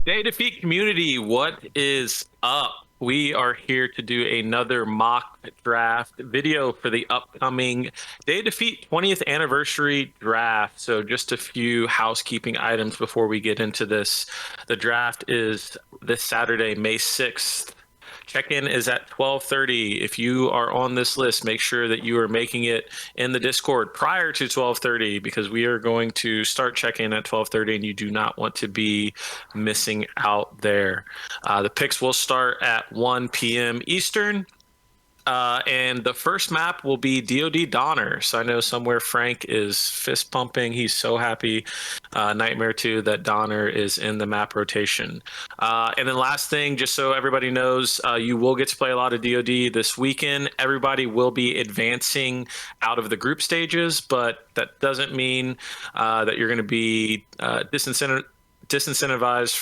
Day Defeat community, what is up? We are here to do another mock draft video for the upcoming Day Defeat 20th anniversary draft. So, just a few housekeeping items before we get into this. The draft is this Saturday, May 6th. Check-in is at 12:30. If you are on this list, make sure that you are making it in the Discord prior to 12:30 because we are going to start check-in at 12:30 and you do not want to be missing out there. The picks will start at 1 p.m. Eastern. And the first map will be DoD Donner. So I know somewhere Frank is fist pumping. He's so happy, Nightmare 2, that Donner is in the map rotation. And then last thing, just so everybody knows, you will get to play a lot of DoD this weekend. Everybody will be advancing out of the group stages, but that doesn't mean that you're going to be disincentivized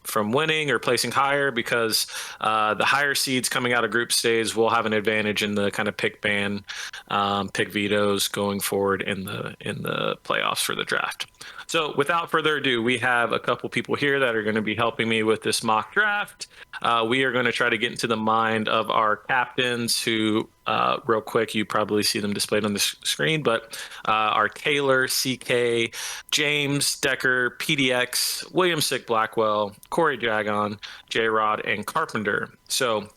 from winning or placing higher because the higher seeds coming out of group stage will have an advantage in the kind of pick ban, pick vetoes going forward in the playoffs for the draft. So without further ado, we have a couple people here that are going to be helping me with this mock draft. We are going to try to get into the mind of our captains who, real quick, you probably see them displayed on the screen, but are Taylor, CK, James, Decker, PDX, William Sick Blackwell, Corey Jagon, J-Rod, and Carpenter. So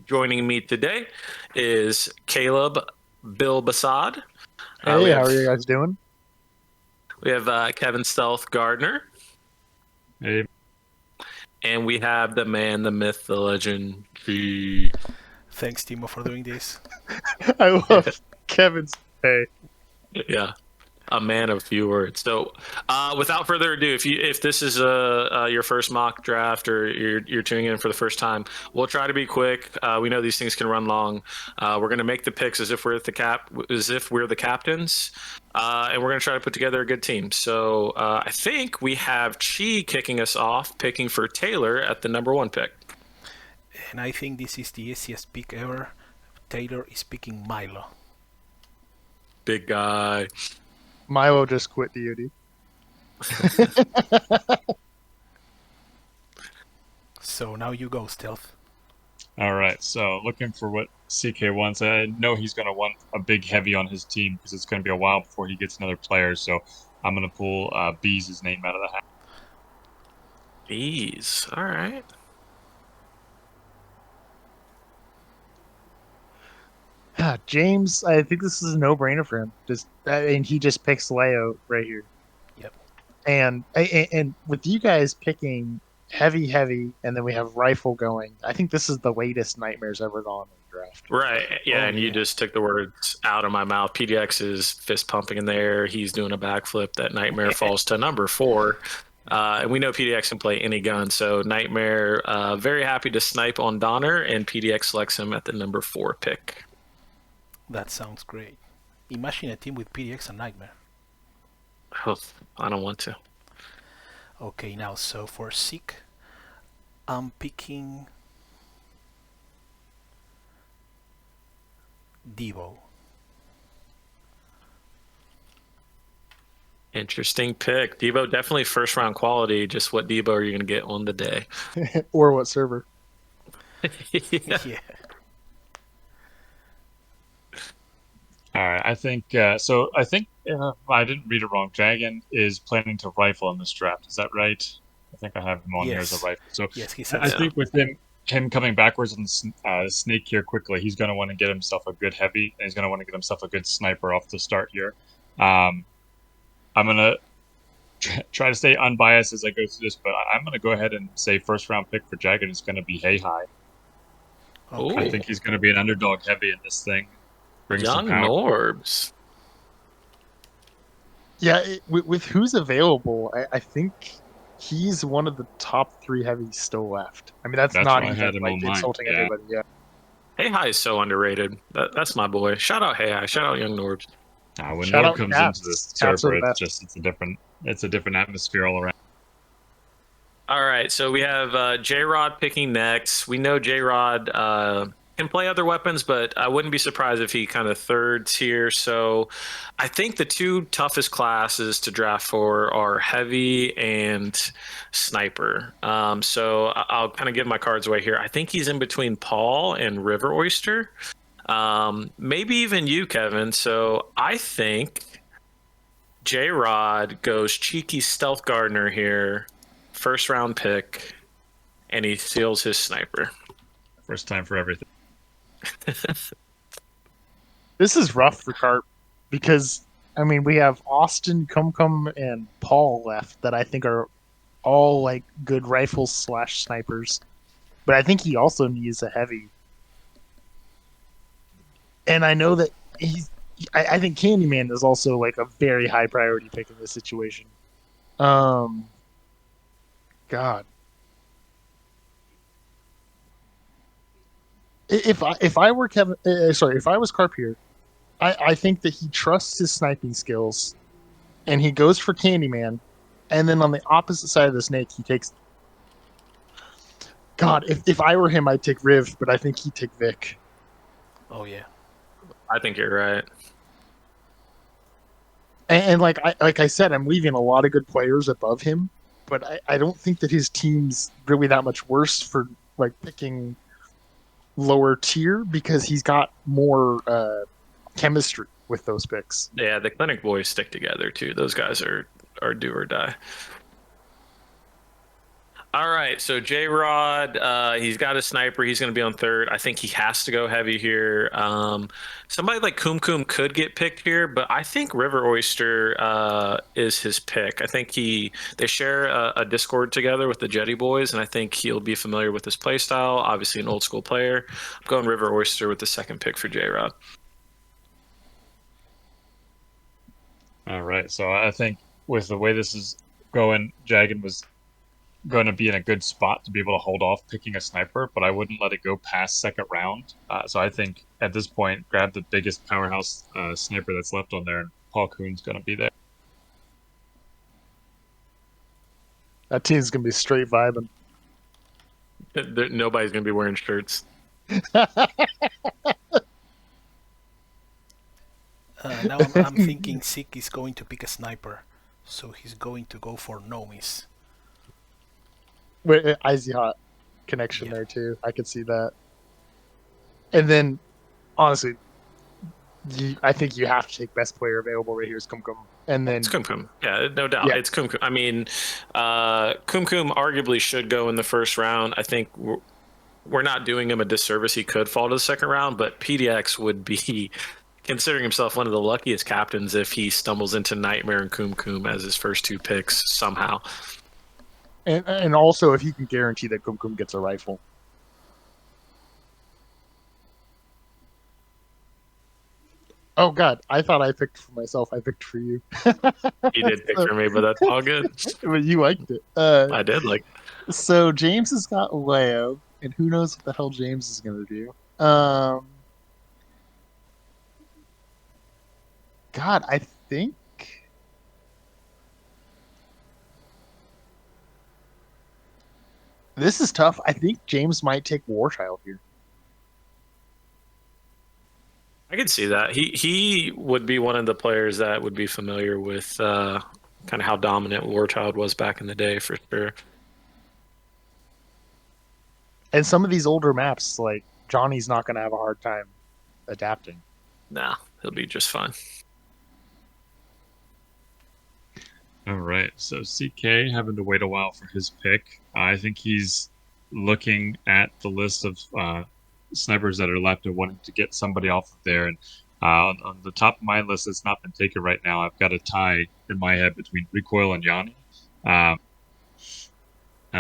joining me today is Caleb Bill Basad. Hey, how are you guys doing? We have Kevin Stealth Gardner. Hey. And we have the man, the myth, the legend, G. Thanks, Timo, for doing this. I love Kevin's hey. Yeah, a man of few words. So, without further ado, if this is your first mock draft or you're tuning in for the first time, we'll try to be quick. We know these things can run long. We're gonna make the picks as if we're the captains, and we're gonna try to put together a good team. So, I think we have Chi kicking us off, picking for Taylor at the number 1 pick. And I think this is the easiest pick ever. Taylor is picking Milo. Big guy. Milo just quit DoD. So now you go, Stealth. All right, so looking for what CK wants. I know he's going to want a big heavy on his team because it's going to be a while before he gets another player. So I'm going to pull Bees' name out of the hat. Bees, all right. James, I think this is a no-brainer for him. And he just picks Leo right here. Yep. And with you guys picking heavy, and then we have rifle going, I think this is the latest Nightmare's ever gone in the draft. Right. Yeah, and you just took the words out of my mouth. PDX is fist pumping in there. He's doing a backflip. That Nightmare falls to number 4. And we know PDX can play any gun, so Nightmare very happy to snipe on Donner, and PDX selects him at the number 4 pick. That sounds great. Imagine a team with PDX and Nightmare. Oh, I don't want to. Okay, now, so for Seek, I'm picking Devo. Interesting pick. Devo, definitely first round quality. Just what Devo are you going to get on the day? Or what server? Yeah. All right, I think so. I think I didn't read it wrong. Jagan is planning to rifle in this draft. Is that right? I think I have him on here as a rifle. So yes, he said I think with him coming backwards and snake here quickly, he's going to want to get himself a good heavy, and he's going to want to get himself a good sniper off the start here. I'm going to try to stay unbiased as I go through this, but I'm going to go ahead and say first round pick for Jagan is going to be Hey Hi. Okay. I think he's going to be an underdog heavy in this thing. Young Norbs. Yeah, with who's available, I think he's one of the top 3 heavies still left. I mean, that's not even like insulting anybody. Yeah. Hey Hi is so underrated. That's my boy. Shout out Hey Hi. Shout out Young Norbs. When Norb comes into this server, it's a different atmosphere all around. All right, so we have J-Rod picking next. We know J-Rod can play other weapons, but I wouldn't be surprised if he kind of thirds here. So I think the two toughest classes to draft for are heavy and sniper. So I'll kind of give my cards away here. I think he's in between Paul and River Oyster. Maybe even you, Kevin. So I think J-Rod goes cheeky Stealth Gardener here, first round pick, and he steals his sniper. First time for everything. This is rough for Carp because, I mean, we have Austin, Cum, and Paul left that I think are all like good rifles / snipers. But I think he also needs a heavy. And I know that I think Candyman is also like a very high priority pick in this situation. God. If I were Kevin, if I was Carp here, I think that he trusts his sniping skills, and he goes for Candyman, and then on the opposite side of the snake, he takes. God, if I were him, I'd take Riv, but I think he'd take Vic. Oh yeah, I think you're right. And like I said, I'm leaving a lot of good players above him, but I don't think that his team's really that much worse for like picking lower tier because he's got more chemistry with those picks. Yeah, the Clinic boys stick together too. Those guys are do or die. All right, so J-Rod, he's got a sniper. He's going to be on third. I think he has to go heavy here. Somebody like Kum could get picked here, but I think River Oyster is his pick. I think they share a Discord together with the Jetty boys, and I think he'll be familiar with his playstyle. Obviously, an old school player. I'm going River Oyster with the second pick for J-Rod. All right, so I think with the way this is going, Jagan was going to be in a good spot to be able to hold off picking a sniper, but I wouldn't let it go past second round. So I think at this point, grab the biggest powerhouse sniper that's left on there, and Paul Kuhn's going to be there. That team's going to be straight vibing. Nobody's going to be wearing shirts. Now I'm thinking Sik is going to pick a sniper, so he's going to go for no miss. Wait, Icy Hot connection there too. I could see that. And then, honestly, I think you have to take best player available right here is Kum. And then it's Kum. Yeah, no doubt. Yeah. It's Kum. I mean, Kum arguably should go in the first round. I think we're not doing him a disservice. He could fall to the second round, but PDX would be considering himself one of the luckiest captains if he stumbles into Nightmare and Kum as his first two picks somehow. And also if he can guarantee that Kum gets a rifle. Oh God, I thought I picked for myself. I picked for you. You did pick for me, but that's all good. But you liked it. I did like it. So James has got Leo, and who knows what the hell James is going to do. God, I think this is tough. I think James might take Warchild here. I could see that. He would be one of the players that would be familiar with kind of how dominant Warchild was back in the day, for sure. And some of these older maps, like Johnny's not going to have a hard time adapting. Nah, he'll be just fine. All right, so CK having to wait a while for his pick. I think he's looking at the list of snipers that are left and wanting to get somebody off of there. And on the top of my list that's not been taken right now, I've got a tie in my head between Recoil and Yanni. I'm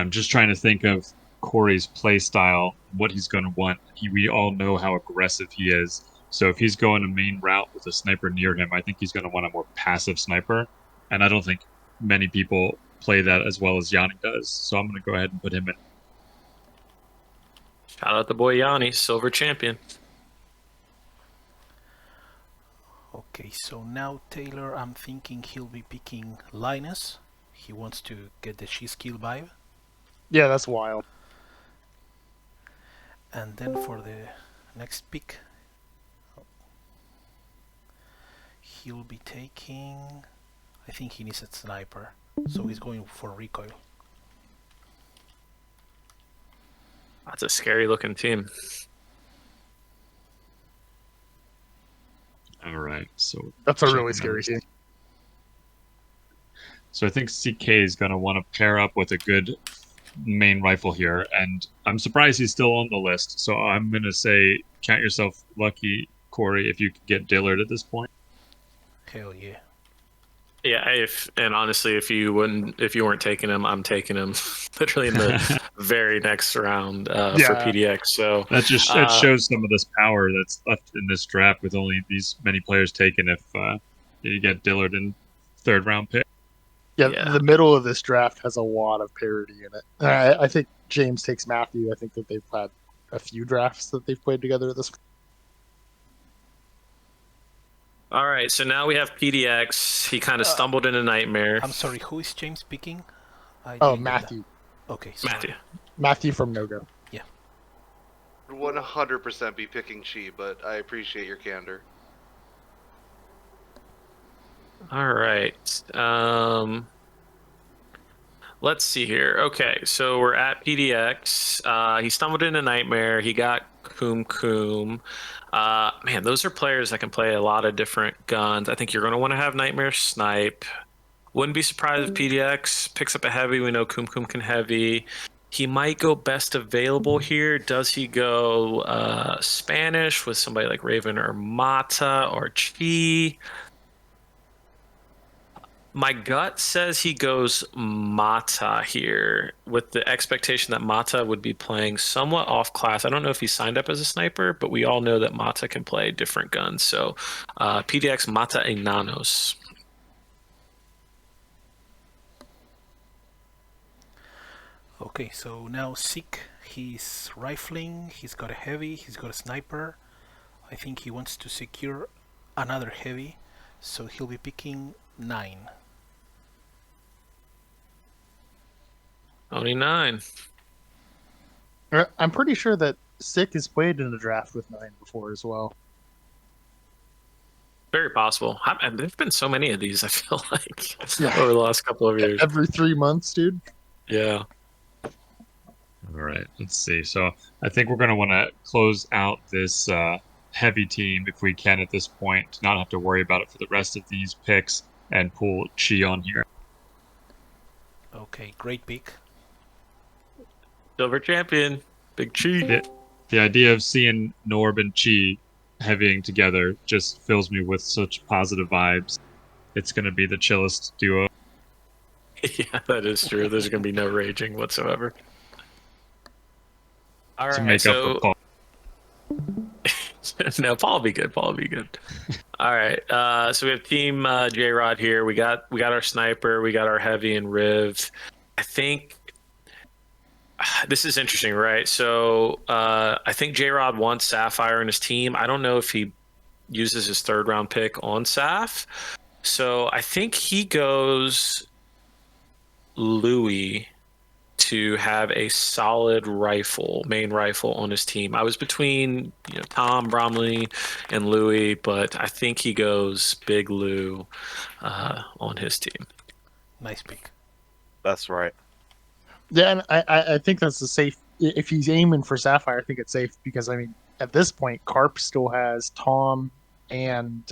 just trying to think of Corey's play style, what he's going to want. We all know how aggressive he is. So if he's going a main route with a sniper near him, I think he's going to want a more passive sniper. And I don't think many people play that as well as Yanni does. So I'm going to go ahead and put him in. Shout out the boy Yanni, silver champion. Okay, so now Taylor, I'm thinking he'll be picking Linus. He wants to get the She-Skill vibe. Yeah, that's wild. And then for the Next pick. He'll be taking... I think he needs a sniper, so he's going for recoil. That's a scary looking team. All right, so That's a check really them scary out. team. So I think CK is going to want to pair up with a good main rifle here, and I'm surprised he's still on the list. So I'm going to say count yourself lucky, Corey, if you could get Dillard at this point. Hell yeah. Yeah, and honestly, if you weren't taking him, I'm taking him literally in the very next round for PDX. So That just it shows some of this power that's left in this draft with only these many players taken. If you get Dillard in third round pick. Yeah, the middle of this draft has a lot of parity in it. I think James takes Matthew. I think that they've had a few drafts that they've played together at this point. All right, so now we have PDX. He kind of stumbled in a nightmare. I'm sorry, who is James picking? Matthew. Okay, sorry. Matthew from No-Go. Yeah. 100% be picking Chi, but I appreciate your candor. All right. Let's see here. Okay, so we're at PDX. He stumbled in a nightmare. He got Koom. Man, those are players that can play a lot of different guns. I think you're going to want to have Nightmare Snipe. Wouldn't be surprised if PDX picks up a heavy. We know Koom can heavy. He might go best available here. Does he go Spanish with somebody like Raven or Mata or Chi? My gut says he goes Mata here with the expectation that Mata would be playing somewhat off class. I don't know if he signed up as a sniper, but we all know that Mata can play different guns. So PDX Mata Enanos. Okay, so now Seek, he's rifling, he's got a heavy, he's got a sniper. I think he wants to secure another heavy, so he'll be picking 9. Only 9. I'm pretty sure that Sick has played in a draft with 9 before as well. Very possible. There's been so many of these, I feel like, over the last couple of years. Every 3 months, dude. Yeah. All right, let's see. So I think we're going to want to close out this heavy team if we can at this point, to not have to worry about it for the rest of these picks, and pull Chi on here. Okay, great pick. Silver champion. Big Chi. The idea of seeing Norb and Chi heavying together just fills me with such positive vibes. It's going to be the chillest duo. Yeah, that is true. There's going to be no raging whatsoever. All To right, make so up for Paul. no, Paul will be good. Paul will be good. All right, so we have Team J Rod here. We got our sniper. We got our heavy and Riv. I think this is interesting, right? So I think J Rod wants Sapphire in his team. I don't know if he uses his third round pick on Saf. So I think he goes Louis to have a solid main rifle on his team. I was between Tom, Bromley, and Louis, but I think he goes Big Lou on his team. Nice pick. That's right. Yeah, and I think that's the safe. If he's aiming for Sapphire, I think it's safe because, I mean, at this point, Carp still has Tom and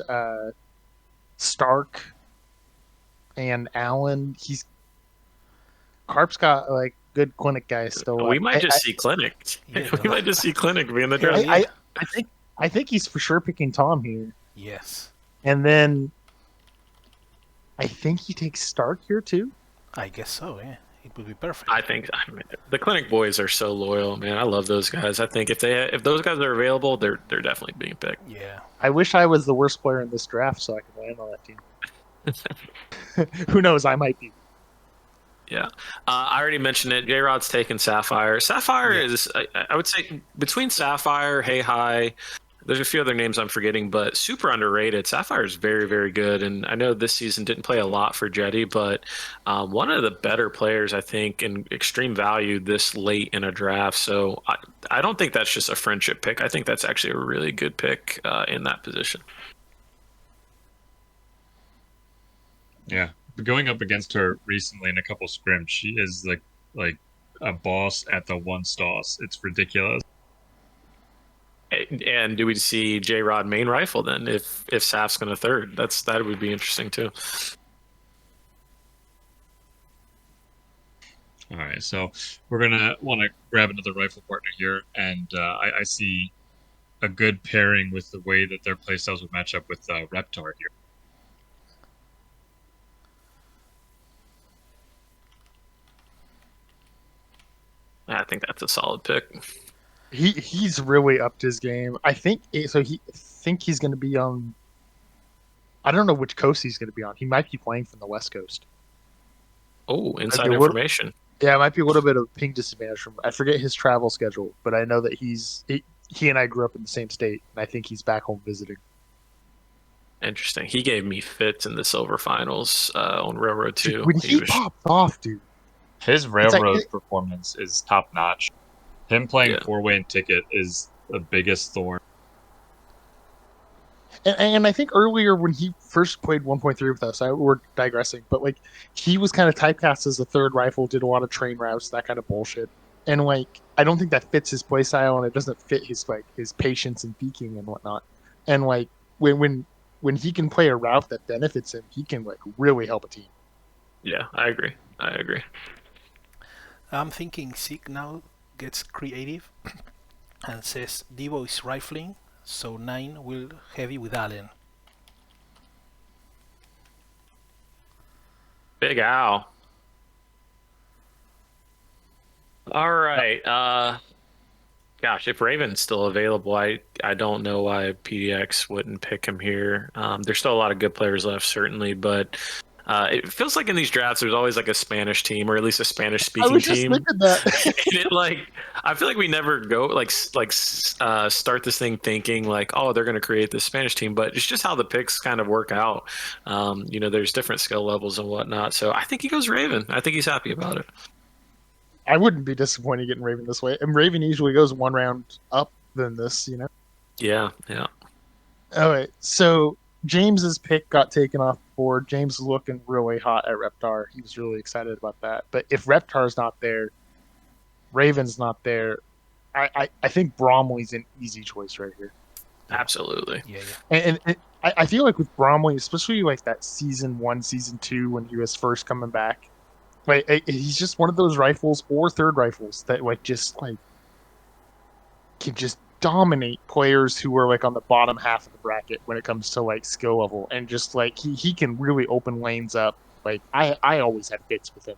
Stark and Allen. Carp's got like good clinic guys still. We might just see clinic. Yeah. We might just see clinic being the draft. I think he's for sure picking Tom here, Yes, and then I think he takes Stark here too. I guess so, yeah. It would be perfect. I mean, the clinic boys are so loyal, man. I love those guys. I think if those guys are available, they're definitely being picked. Yeah. I wish I was the worst player in this draft so I could land on that team. Who knows? I might be. Yeah, I already mentioned it. J Rod's taking Sapphire. Sapphire is, I would say, between Sapphire, Hey Hi, There's a few other names I'm forgetting, but super underrated. Sapphire is very, very good, and I know this season didn't play a lot for Jetty, but one of the better players I think in extreme value this late in a draft. So I don't think that's just a friendship pick. I think that's actually a really good pick in that position. Yeah, going up against her recently in a couple scrims, she is like a boss at the one stoss. It's ridiculous. And do we see J Rod main rifle then if Saf's going to third? That would be interesting too. All right, so we're gonna want to grab another rifle partner here, and I see a good pairing with the way that their playstyles would match up with Reptar here. I think that's a solid pick. He's really upped his game. I think so. He's going to be on. I don't know which coast he's going to be on. He might be playing from the West Coast. Oh, inside Might be a little- information. Yeah, it might be a little bit of ping disadvantage from. I forget his travel schedule, but I know that he and I grew up in the same state, and I think he's back home visiting. Interesting. He gave me fits in the silver finals on Railroad 2. When he pops off, dude. His railroad performance is top notch. Him playing Yeah. 4-way and ticket is the biggest thorn. And I think earlier when he first played 1.3 with us, we're digressing, but like he was kind of typecast as a third rifle, did a lot of train routes, that kind of bullshit. And like I don't think that fits his playstyle, and it doesn't fit his patience and peeking and whatnot. And like when he can play a route that benefits him, he can like really help a team. Yeah, I agree. I'm thinking Zeke now gets creative and says Devo is rifling, so 9 will heavy with Allen. Big Al. All right. Gosh, if Raven's still available, I don't know why PDX wouldn't pick him here. There's still a lot of good players left, certainly, but it feels like in these drafts there's always like a Spanish team, or at least a Spanish-speaking I was just team. thinking that. And I feel like we never go start this thing thinking like, oh, they're going to create this Spanish team, but it's just how the picks kind of work out. There's different skill levels and whatnot. So I think he goes Raven. I think he's happy about it. I wouldn't be disappointed getting Raven this way. And Raven usually goes one round up than this, you know? Yeah. All right, so James's pick got taken off the board. James is looking really hot at Reptar. He was really excited about that. But if Reptar's not there, Raven's not there, I think Bromley's an easy choice right here. Absolutely. Yeah. And I feel like with Bromley, especially like that season 1, season 2, when he was first coming back, like he's just one of those rifles or third rifles that like just like can just dominate players who are like on the bottom half of the bracket when it comes to like skill level, and just like he can really open lanes up. Like I always had fits with him.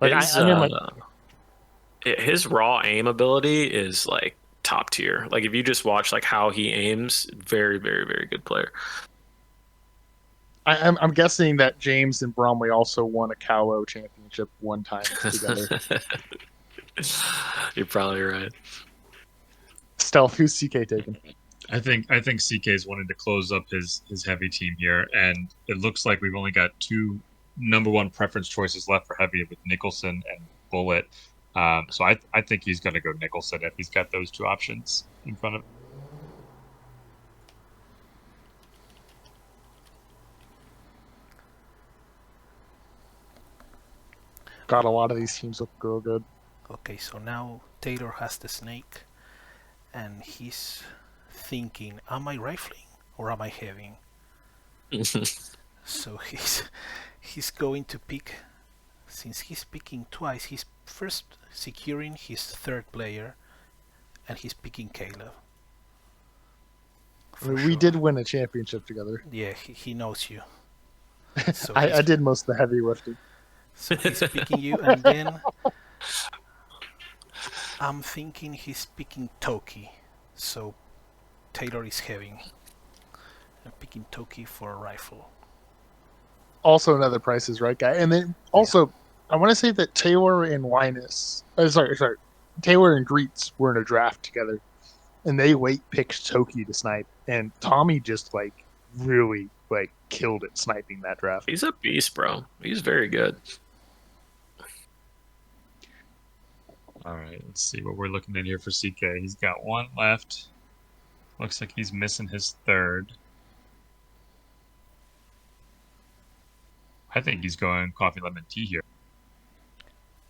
Like his raw aim ability is like top tier. Like if you just watch like how he aims, very, very, very good player. I'm guessing that James and Bromley also won a Callow championship one time together. You're probably right. Stealth, who's CK taking? I think CK's wanting to close up his heavy team here, and it looks like we've only got 2 number 1 preference choices left for heavy with Nicholson and Bullet. So I think he's going to go Nicholson if he's got those 2 options in front of him. God, a lot of these teams look real good. Okay, so now Taylor has the snake, and he's thinking, am I rifling or am I heaving? So he's going to pick, since he's picking twice, he's first securing his third player, and he's picking Caleb. We did win a championship together. Yeah, he knows you. So I did most of the heavy lifting. So he's picking you, and then I'm thinking he's picking Toki. So Taylor is having. I'm picking Toki for a rifle. Also another Price is Right guy. And then also, I want to say that Taylor and Linus... Taylor and Greets were in a draft together. and they late picked Toki to snipe, and Tommy just really killed it sniping that draft. He's a beast, bro. He's very good. All right, let's see what we're looking at here for CK. He's got one left. Looks like he's missing his third. I think he's going coffee lemon tea here.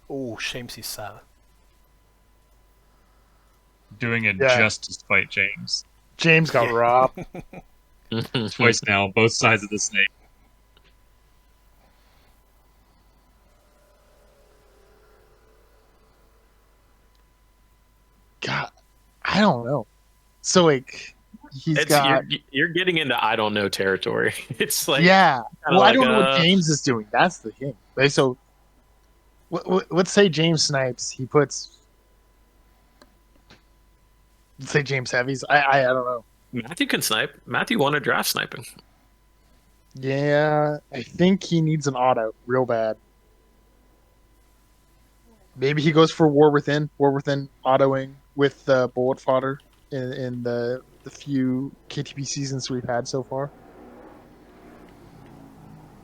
Oh, Shames is sad. Doing it Yeah. just to spite James. James got Yeah. robbed. Twice now, both sides of the snake. God, I don't know. So he's It's got you're getting into I don't know territory. It's like yeah. kinda Well, I like, don't know what James is doing. That's the thing. So let's say James snipes. He puts. Let's say James heavies. I don't know. Matthew can snipe. Matthew won a draft sniping. Yeah, I think he needs an auto real bad. Maybe he goes for War Within autoing with bullet fodder in the few KTP seasons we've had so far.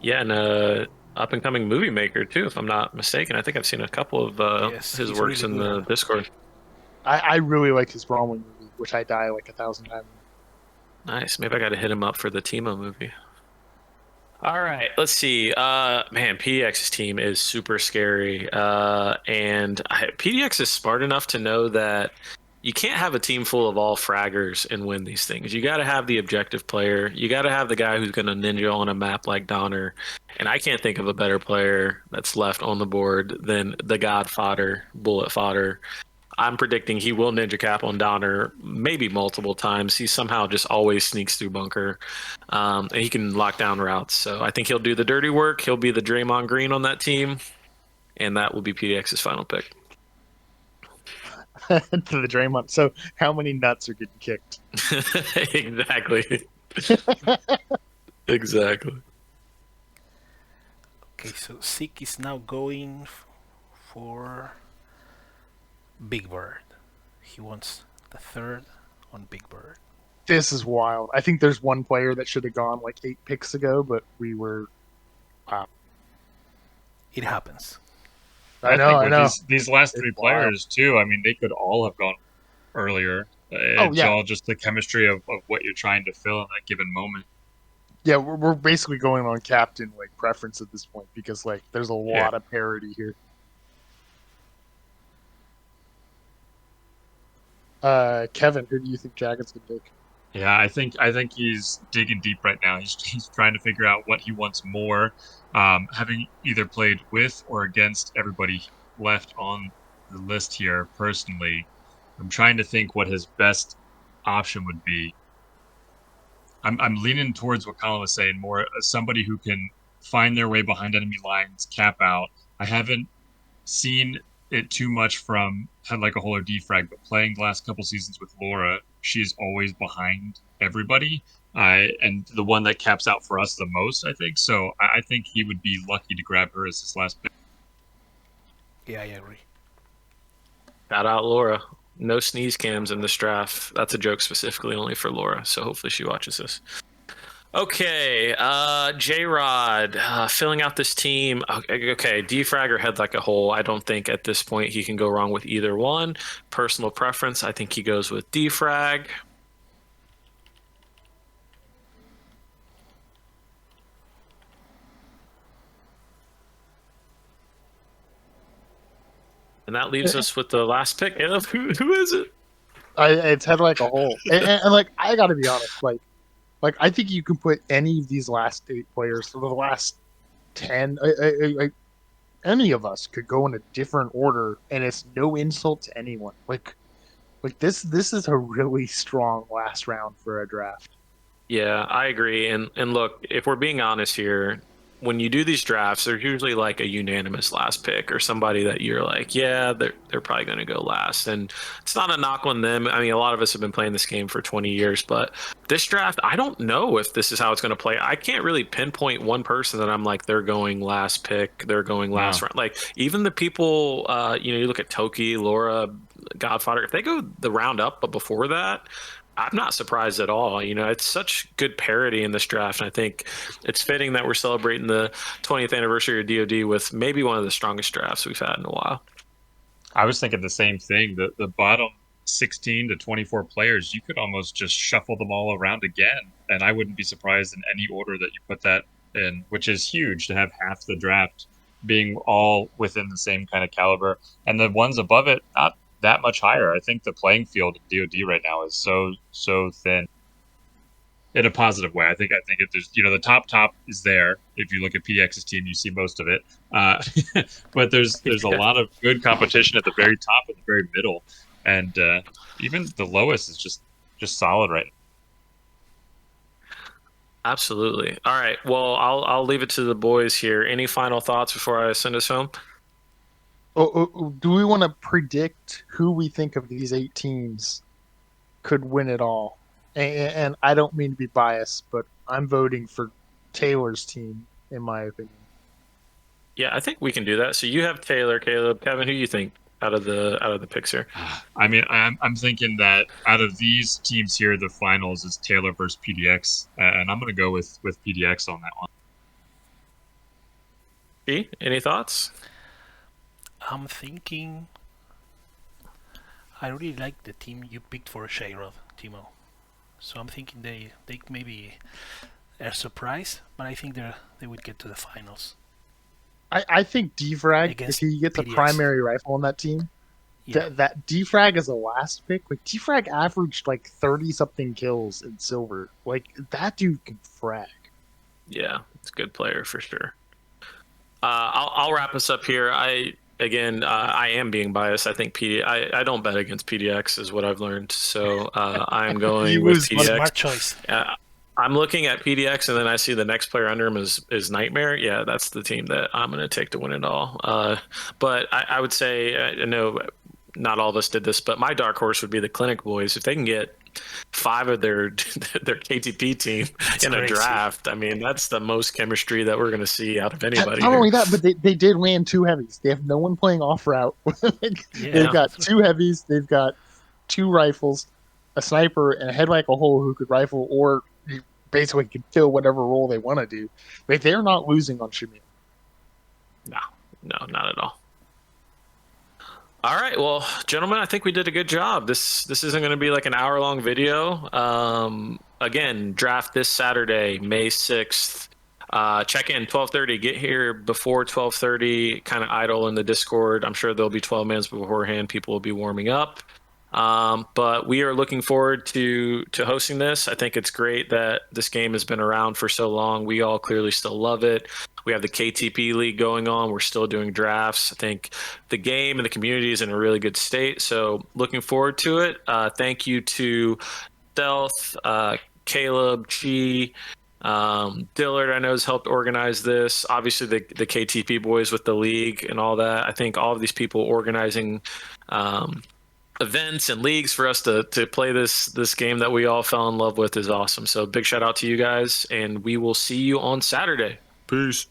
Yeah, and up and coming movie maker too, if I'm not mistaken. I think I've seen a couple of Yes, his he's works really in the good. Discord. I really like his Bromley movie, which I die 1,000 times. Nice. Maybe I got to hit him up for the Timo movie. All right, let's see. Man, PDX's team is super scary. PDX is smart enough to know that you can't have a team full of all fraggers and win these things. You got to have the objective player. You got to have the guy who's going to ninja on a map like Donner. And I can't think of a better player that's left on the board than the God fodder, bullet fodder. I'm predicting he will ninja cap on Donner maybe multiple times. He somehow just always sneaks through bunker. And he can lock down routes. So I think he'll do the dirty work. He'll be the Draymond Green on that team. And that will be PDX's final pick. To the Draymond. So how many nuts are getting kicked? Exactly. Exactly. Okay, so Seek is now going for Big Bird. He wants the third on Big Bird. This is wild. I think there's one player that should have gone 8 picks ago, but we were. It happens. I know. These last three It's wild. players too. I mean, they could all have gone earlier. It's yeah. all just the chemistry of what you're trying to fill in that given moment. Yeah, we're basically going on captain preference at this point because there's a lot of parity here. Kevin, who do you think Jagged's gonna take? Yeah, I think he's digging deep right now. He's trying to figure out what he wants more. Having either played with or against everybody left on the list here personally, I'm trying to think what his best option would be. I'm leaning towards what Colin was saying, more as somebody who can find their way behind enemy lines, cap out. I haven't seen it too much from Head Like a Hole or Defrag, but playing the last couple seasons with Laura, she's always behind everybody, and the one that caps out for us the most, I think. So I think he would be lucky to grab her as his last pick. Yeah, I agree. Shout out Laura. No sneeze cams in this draft. That's a joke specifically only for Laura. So hopefully she watches this. Okay, J-Rod, filling out this team. Okay, Defrag or Head Like a Hole. I don't think at this point he can go wrong with either one. Personal preference, I think he goes with Defrag. And that leaves us with the last pick. Who is it? It's Head Like a Hole, and I gotta be honest, I think you can put any of these last 8 players, or the last 10, any of us could go in a different order, and it's no insult to anyone. This is a really strong last round for a draft. Yeah, I agree. And look, if we're being honest here, when you do these drafts, there's usually like a unanimous last pick or somebody that you're like, yeah, they're probably going to go last. And it's not a knock on them. I mean, a lot of us have been playing this game for 20 years, but this draft, I don't know if this is how it's going to play. I can't really pinpoint one person that I'm like, they're going last pick, they're going last Wow. round. Like even the people, you look at Toki, Laura, Godfather, if they go the round up, but before that, I'm not surprised at all. It's such good parity in this draft. And I think it's fitting that we're celebrating the 20th anniversary of DoD with maybe one of the strongest drafts we've had in a while. I was thinking the same thing. The bottom 16 to 24 players, you could almost just shuffle them all around again, and I wouldn't be surprised in any order that you put that in, which is huge to have half the draft being all within the same kind of caliber, and the ones above it not that much higher. I think the playing field in DoD right now is so thin in a positive way. I think it, there's the top is there. If you look at PDX's team, you see most of it. But there's a lot of good competition at the very top and the very middle, and even the lowest is just solid right now. Absolutely. All right. Well, I'll leave it to the boys here. Any final thoughts before I send us home? Do we want to predict who we think of these 8 teams could win it all? And I don't mean to be biased, but I'm voting for Taylor's team, in my opinion. Yeah, I think we can do that. So you have Taylor, Caleb, Kevin. Who do you think out of the picks here? I mean, I'm thinking that out of these teams here, the finals is Taylor versus PDX, and I'm going to go with PDX on that one. G, any thoughts? I'm thinking. I really like the team you picked for Shayrod, Timo. So I'm thinking they maybe are surprised, but I think they would get to the finals. I think Defrag, if Against he gets PDX. a primary rifle on that team, Yeah, that Defrag as a last pick, like Defrag averaged like 30 something kills in silver. Like that dude can frag. Yeah, it's a good player for sure. I'll wrap us up here. I am being biased. I think I don't bet against PDX is what I've learned. So I'm going with was PDX. smart choice. I'm looking at PDX, and then I see the next player under him is Nightmare. Yeah, that's the team that I'm going to take to win it all. But I would say, I know not all of us did this, but my dark horse would be the Clinic Boys. If they can get 5 of their KTP team in a crazy. draft, I mean, that's the most chemistry that we're going to see out of anybody. Not only that, but they did land 2 heavies. They have no one playing off route. They've got 2 heavies. They've got 2 rifles, a sniper, and a head like a hole who could rifle or basically can fill whatever role they want to do. Like they're not losing on Shamil. No, not at all. All right, well, gentlemen, I think we did a good job. This isn't going to be like an hour-long video. Again, draft this Saturday, May 6th. Check in 12:30. Get here before 12:30. Kind of idle in the Discord. I'm sure there'll be 12 minutes beforehand. People will be warming up. But we are looking forward to hosting this. I think it's great that this game has been around for so long. We all clearly still love it. We have the KTP League going on. We're still doing drafts. I think the game and the community is in a really good state. So looking forward to it. Thank you to Stealth, Caleb, Chi, Dillard, I know, has helped organize this. Obviously, the KTP boys with the league and all that. I think all of these people organizing events and leagues for us to play this game that we all fell in love with is awesome. So big shout out to you guys, and we will see you on Saturday. Peace.